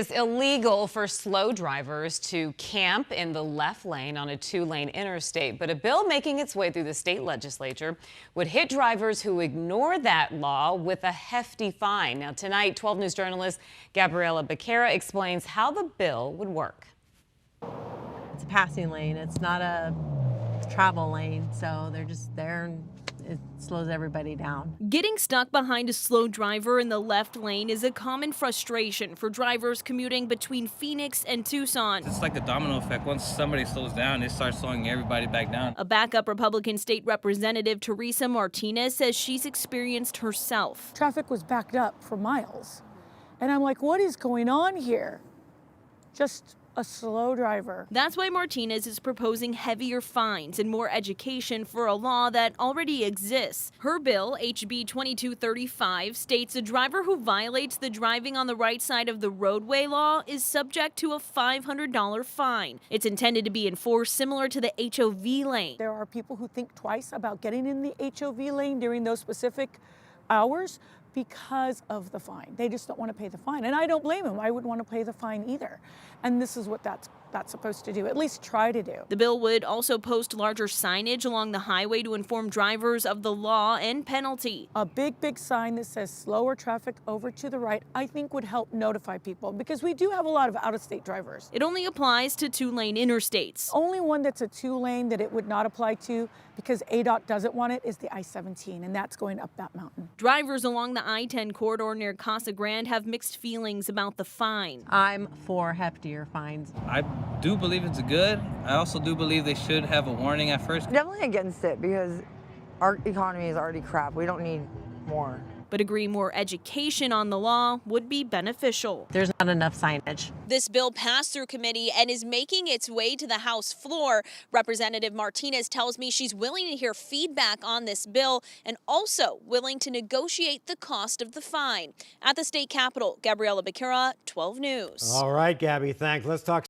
It's illegal for slow drivers to camp in the left lane on a two-lane interstate, but a bill making its way through the state legislature would hit drivers who ignore that law with a hefty fine. Now tonight, 12 News journalist Gabriela Becerra explains how the bill would work. It's a passing lane. It's not a travel lane, so they're just there and it slows everybody down. Getting stuck behind a slow driver in the left lane is a common frustration for drivers commuting between Phoenix and Tucson. It's like a domino effect. Once somebody slows down, it starts slowing everybody back down. A backup Republican state representative, Teresa Martinez, says she's experienced herself. Traffic was backed up for miles. And I'm like, what is going on here? Just a slow driver. That's why Martinez is proposing heavier fines and more education for a law that already exists. Her bill, HB 2235, states a driver who violates the driving on the right side of the roadway law is subject to a $500 fine. It's intended to be enforced similar to the HOV lane. There are people who think twice about getting in the HOV lane during those specific hours because of the fine. They just don't want to pay the fine. And I don't blame them. I would want to pay the fine either. And this is what that's supposed to do, at least try to do. The bill would also post larger signage along the highway to inform drivers of the law and penalty. A big sign that says slower traffic over to the right, I think would help notify people because we do have a lot of out-of-state drivers. It only applies to two-lane interstates. Only one that's a two-lane that it would not apply to because ADOT doesn't want it is the I-17, and that's going up that mountain. Drivers along the I-10 corridor near Casa Grande have mixed feelings about the fine. I'm for heftier fines. I do believe it's good. I also do believe they should have a warning at first. Definitely against it because our economy is already crap. We don't need more. But agree more education on the law would be beneficial. There's not enough signage. This bill passed through committee and is making its way to the House floor. Representative Martinez tells me she's willing to hear feedback on this bill and also willing to negotiate the cost of the fine. At the state capitol, Gabriela Becerra, 12 News. All right, Gabby, thanks. Let's talk